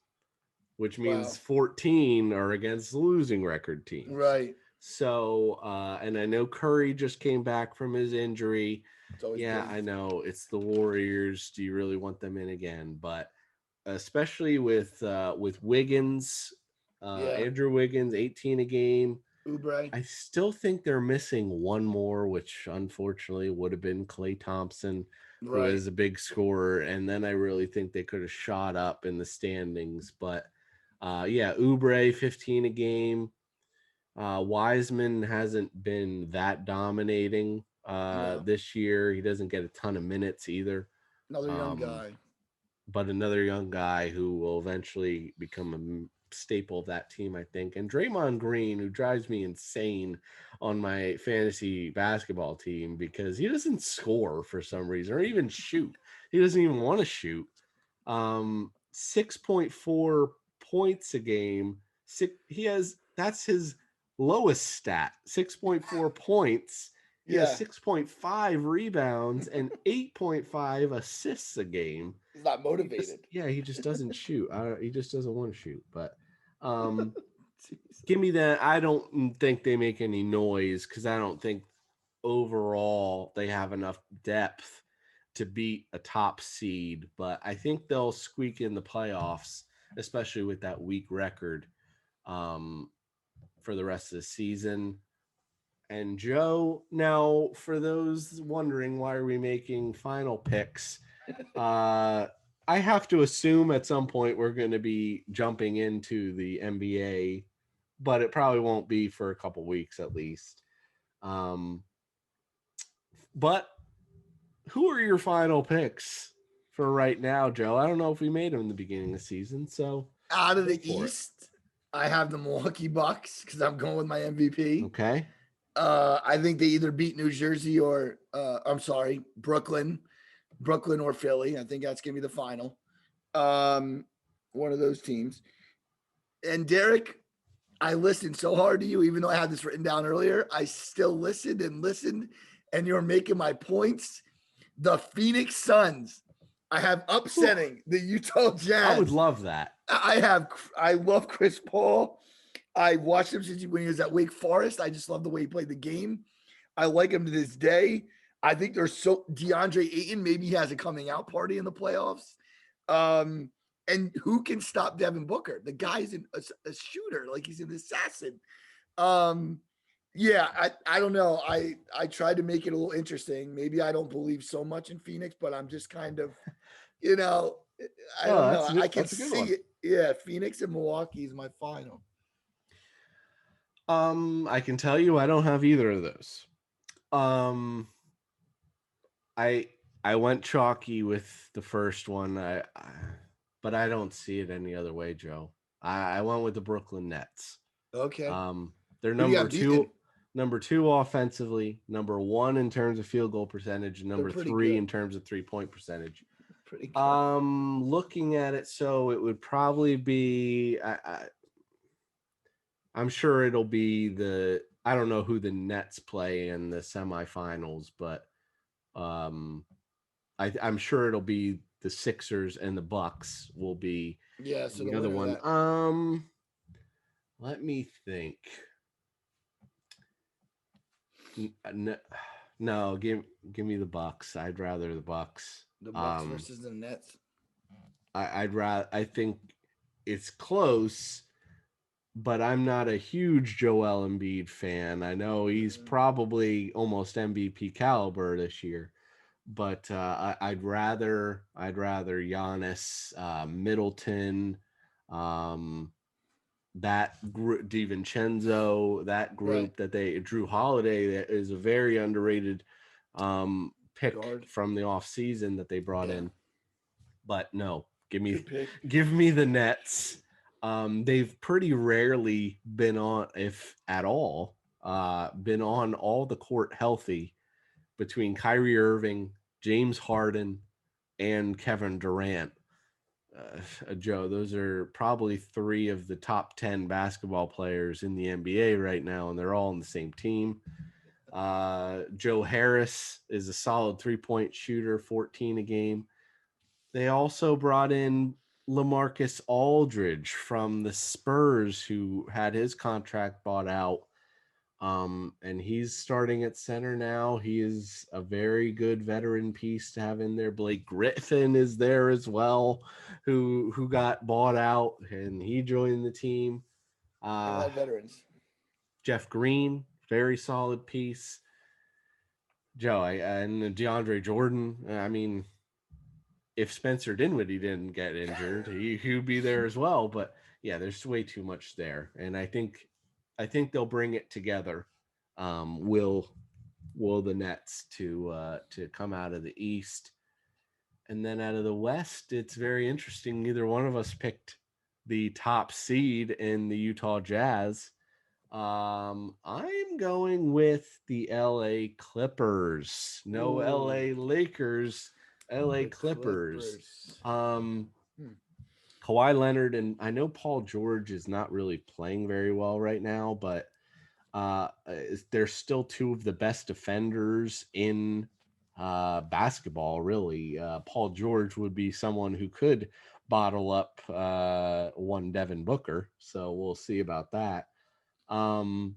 which means Wow. 14 are against losing record teams. Right. So, and I know Curry just came back from his injury. It's always Yeah, big. I know it's the Warriors. Do you really want them in again? But especially with Wiggins, Yeah. Andrew Wiggins, 18 a game. Oubre. I still think they're missing one more, which unfortunately would have been Klay Thompson, who Right. is a big scorer. And then I really think they could have shot up in the standings. But yeah, Oubre, 15 a game. Wiseman hasn't been that dominating No. this year. He doesn't get a ton of minutes either. Another young Um, guy. but another young guy who will eventually become a staple of that team, I think. And Draymond Green, who drives me insane on my fantasy basketball team because he doesn't score for some reason or even shoot. He doesn't even want to shoot. 6.4 points a game. That's his lowest stat. 6.4 points. He has Yeah. 6.5 rebounds and 8.5 assists a game. He's not motivated. He just doesn't shoot. He just doesn't want to shoot. But um, Jeez. give me that. I don't think they make any noise because I don't think overall they have enough depth to beat a top seed. But I think they'll squeak in the playoffs, especially with that weak record um, for the rest of the season. And Joe, now for those wondering why are we making final picks, uh, I have to assume at some point we're going to be jumping into the NBA, but it probably won't be for a couple weeks at least. Um, but who are your final picks for right now, Joe? I don't know if we made them in the beginning of the season, so Out of go the for it. East, I have the Milwaukee Bucks because I'm going with my MVP. Okay. I think they either beat New Jersey or I'm sorry, Brooklyn or Philly. I think that's gonna be the final. Um, one of those teams. And Derek, I listened so hard to you, even though I had this written down earlier. I still listened, and you're making my points. The Phoenix Suns. I have Whew. upsetting the Utah Jazz. I would love that. I love Chris Paul. I watched him since when he was at Wake Forest. I just love the way he played the game. I like him to this day. I think there's so DeAndre Ayton, maybe he has a coming out party in the playoffs. And who can stop Devin Booker? The guy's a shooter, like he's an assassin. Um, yeah, I don't know. I tried to make it a little interesting. Maybe I don't believe so much in Phoenix, but I'm just kind of, you know, I Oh, don't know. I can that's a good see one. it. Yeah, Phoenix and Milwaukee is my final. I can tell you I don't have either of those. Um, I I went chalky with the first one. But I don't see it any other way, Joe. I went with the Brooklyn Nets. Okay. They're Who do you have beaten? number two offensively, number one in terms of field goal percentage, and They're number pretty three good. in terms of 3-point percentage. Pretty good. Looking at it, so it would probably be. I'm sure it'll be the. I don't know who the Nets play in the semifinals, but um, I'm sure it'll be the Sixers and the Bucks will be Yeah, in so the the other winner of one. that. Let me think. No, no, give me the Bucks. I'd rather the Bucks. The Bucks versus the Nets. I'd rather. I think it's close, but I'm not a huge Joel Embiid fan. I know he's Mhm. probably almost MVP caliber this year, but I'd rather Giannis, Middleton, um, that group, DiVincenzo, that Right. group that Drew Holiday, that is a very underrated pick Guard. from the offseason that they brought Yeah. in. But no, Good pick. give me the Nets. They've pretty rarely been on, if at all, been on all the court healthy between Kyrie Irving, James Harden, and Kevin Durant. Joe, those are probably three of the top 10 basketball players in the NBA right now, and they're all on the same team. Joe Harris is a solid 3-point shooter, 14 a game. They also brought in LaMarcus Aldridge from the Spurs, who had his contract bought out. And he's starting at center now. He is a very good veteran piece to have in there. Blake Griffin is there as well, who got bought out and he joined the team. A lot Uh, of veterans. Jeff Green, very solid piece. Joe, and DeAndre Jordan. I mean, if Spencer Dinwiddie didn't get injured, he'd be there as well. But yeah, there's way too much there, and I think they'll bring it together. Will the Nets to come out of the East, and then out of the West, it's very interesting. Neither one of us picked the top seed in the Utah Jazz. I'm going with the LA Clippers. No LA Ooh, Lakers, LA the Clippers. Clippers. Um, Hmm. Kawhi Leonard, and I know Paul George is not really playing very well right now, but they're still two of the best defenders in basketball, really. Paul George would be someone who could bottle up one Devin Booker, so we'll see about that. Um,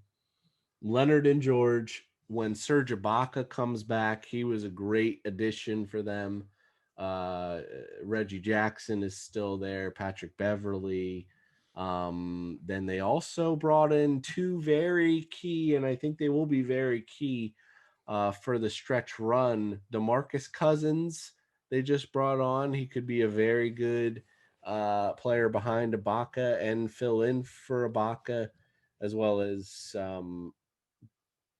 Leonard and George, when Serge Ibaka comes back, he was a great addition for them. Uh, Reggie Jackson is still there, Patrick Beverly. Then they also brought in two very key, and I think they will be very key for the stretch run. DeMarcus Cousins, they just brought on. He could be a very good player behind Ibaka and fill in for Ibaka, as well as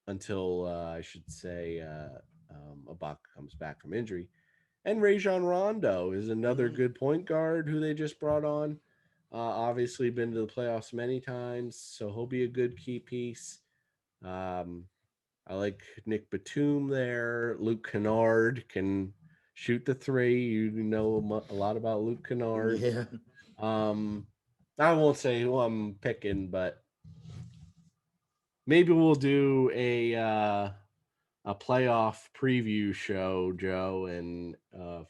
until I should say Ibaka comes back from injury. And Rajon Rondo is another Mhm. good point guard who they just brought on. Obviously, been to the playoffs many times, so he'll be a good key piece. Um, I like Nick Batum there. Luke Kennard can shoot the three. You know a lot about Luke Kennard. Yeah. Um, I won't say who I'm picking, but maybe we'll do a playoff preview show, Joe, and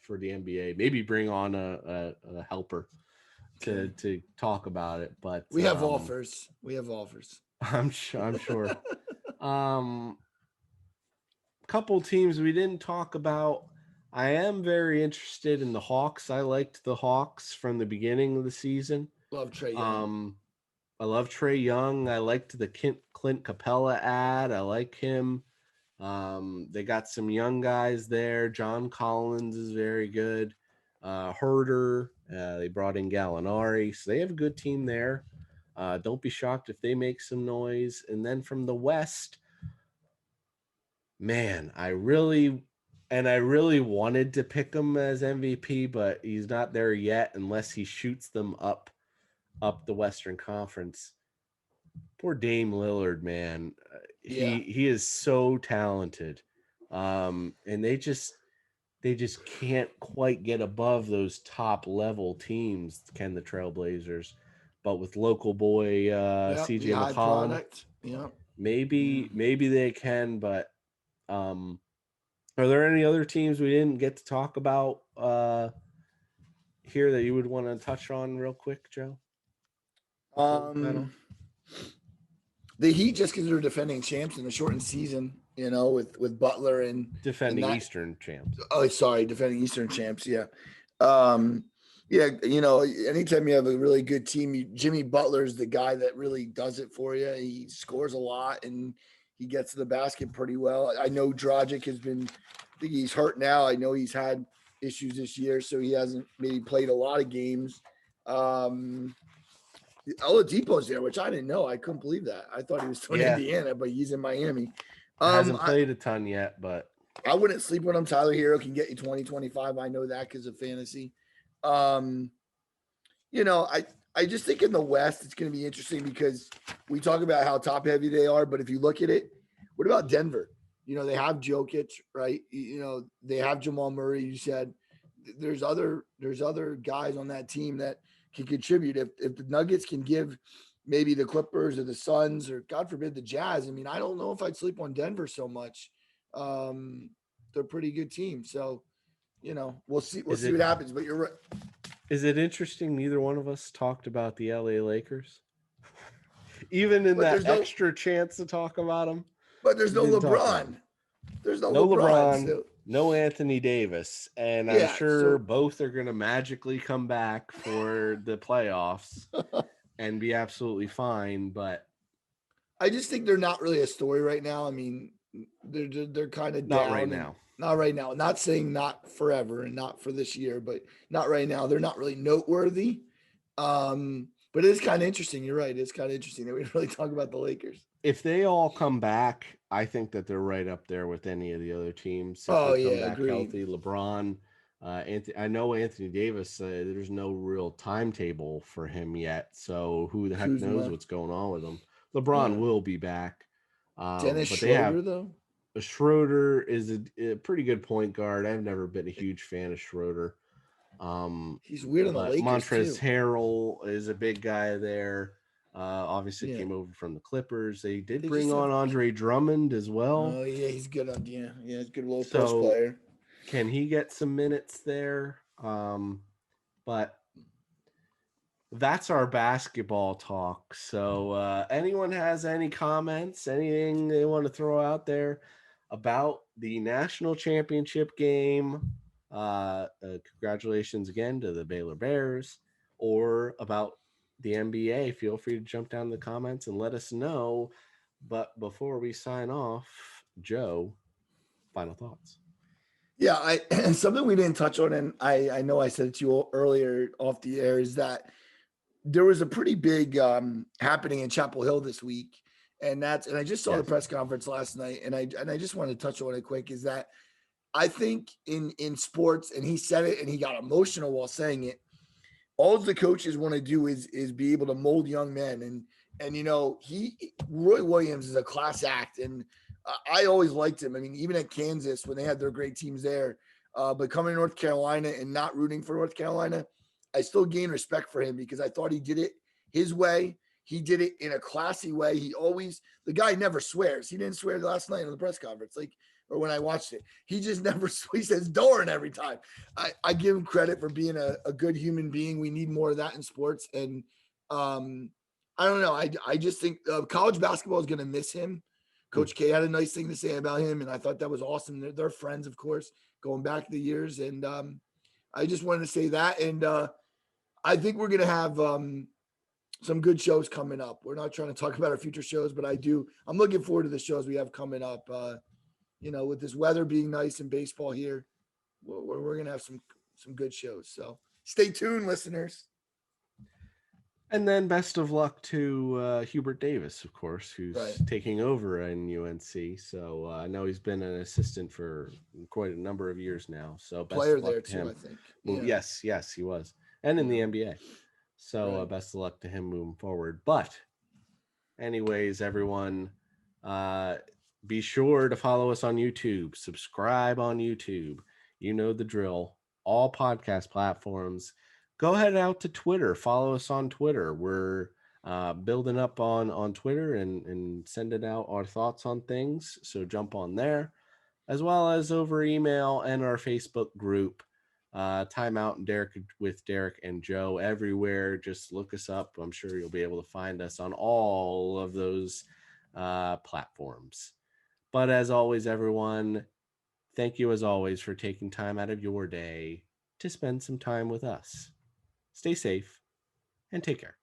for the NBA. Maybe bring on a helper Okay. to talk about it. But We have offers. We have offers. I'm sure. Um, Couple teams we didn't talk about. I am very interested in the Hawks. I liked the Hawks from the beginning of the season. Love Trey Young. Um, I love Trey Young. I liked the Clint Capella ad. I like him. They got some young guys there. John Collins is very good. Herder. They brought in Gallinari, so they have a good team there. Don't be shocked if they make some noise. And then from the West, man, I really wanted to pick him as MVP, but he's not there yet unless he shoots them up the Western Conference. Poor Dame Lillard, man. Yeah. He is so talented. And they just can't quite get above those top level teams, can the Trailblazers. But with local boy Yep. The CJ high McCollum, product. Yep. Yeah. maybe they can, but um are there any other teams we didn't get to talk about here that you would want to touch on real quick, Joe? Before we sign off? Um, the Heat, just because they're defending champs in a shortened season, with Butler and Defending that. Eastern champs. Oh, sorry, defending Eastern champs. Yeah. Um, yeah. Anytime you have a really good team, Jimmy Butler's the guy that really does it for you. He scores a lot and he gets to the basket pretty well. I know Dragic I think he's hurt now. I know he's had issues this year, so he hasn't maybe played a lot of games. Um, Oladipo's there, which I didn't know. I couldn't believe that. I thought he was still in Yeah, Indiana, but he's in Miami. hasn't I, played a ton yet, but I wouldn't sleep on him. Tyler Hero can get you 20, 25. I know that because of fantasy. Um, you know, I just think in the West it's going to be interesting because we talk about how top heavy they are, but if you look at it, what about Denver? You know, they have Jokic, right? You know, they have Jamal Murray. You said there's other guys on that team that can contribute. If the Nuggets can give maybe the Clippers or the Suns or God forbid the Jazz, I mean, I don't know if I'd sleep on Denver so much. Um, they're a pretty good team. So, you know, we'll see. We'll is see it what happens. But you're right. is it interesting neither one of us talked about the LA Lakers? Even in But that there's no extra chance to talk about them, but there's we no didn't talk about them. LeBron. There's no No LeBron. LeBron, So no Anthony Davis, and I'm yeah. sure So both are going to magically come back for the playoffs and be absolutely fine, but I just think they're not really a story right now. I mean, they're kind of not right down and now. not right now. Not saying not forever and not for this year, but not right now. They're not really noteworthy. But it is kind of interesting. You're right. It's kind of interesting that we really talk about the Lakers. If they all come back, I think that they're right up there with any of the other teams. If Oh they come yeah, back agreed. healthy, LeBron, Anthony, I know Anthony Davis. There's no real timetable for him yet, so who the heck knows Kuzma, what's going on with him? LeBron yeah. will be back, Dennis but they have Schroeder though. Schroeder is a pretty good point guard. I've never been a huge fan of Schroeder. He's weird on the But Lakers Montrezl too. Harrell is a big guy there. Obviously Yeah, came over from the Clippers. They did they bring just have. on Andre Drummond as well. Oh yeah, he's good on. Yeah, he's a good low post So player. can he get some minutes there? But that's our basketball talk. So anyone has any comments, anything they want to throw out there about the national championship game? Congratulations again to the Baylor Bears, or about the NBA. Feel free to jump down in the comments and let us know. But before we sign off, Joe, final thoughts. Yeah, I something we didn't touch on, and I know I said it to you earlier off the air, is that there was a pretty big happening in Chapel Hill this week, and I just saw the Yes. press conference last night, and I just wanted to touch on it quick. Is that I think in sports, and he said it, and he got emotional while saying it. All the coaches want to do is be able to mold young men, and you know Roy Williams is a class act, and I always liked him. I mean, even at Kansas when they had their great teams there, but coming to North Carolina and not rooting for North Carolina, I still gain respect for him because I thought he did it his way. He did it in a classy way. The guy never swears. He didn't swear last night in the press conference, like, or when I watched it. He just never, he says Doran every time. I give him credit for being a good human being. We need more of that in sports. And I don't know. I just think college basketball is going to miss him. Mm. Coach K had a nice thing to say about him, and I thought that was awesome. They're friends, of course, going back the years. And I just wanted to say that. And I think we're going to have some good shows coming up. We're not trying to talk about our future shows, but I'm looking forward to the shows we have coming up. You know, with this weather being nice and baseball here, we're going to have some good shows. So stay tuned, listeners. And then best of luck to Hubert Davis, of course, Right. who's taking over in UNC. So I know he's been an assistant for quite a number of years now. So best Player of luck there to too, him. I think. Well, Yeah. yes, he was. And in Yeah. the NBA. So Right. best of luck to him moving forward. But anyways, everyone, uh, be sure to follow us on YouTube, subscribe on YouTube. You know the drill. All podcast platforms. Go ahead out to Twitter. Follow us on Twitter. We're building up on Twitter and sending out our thoughts on things. So jump on there, as well as over email and our Facebook group. Timeout and Derek with Derek and Joe everywhere. Just look us up. I'm sure you'll be able to find us on all of those platforms. But as always, everyone, thank you as always for taking time out of your day to spend some time with us. Stay safe and take care.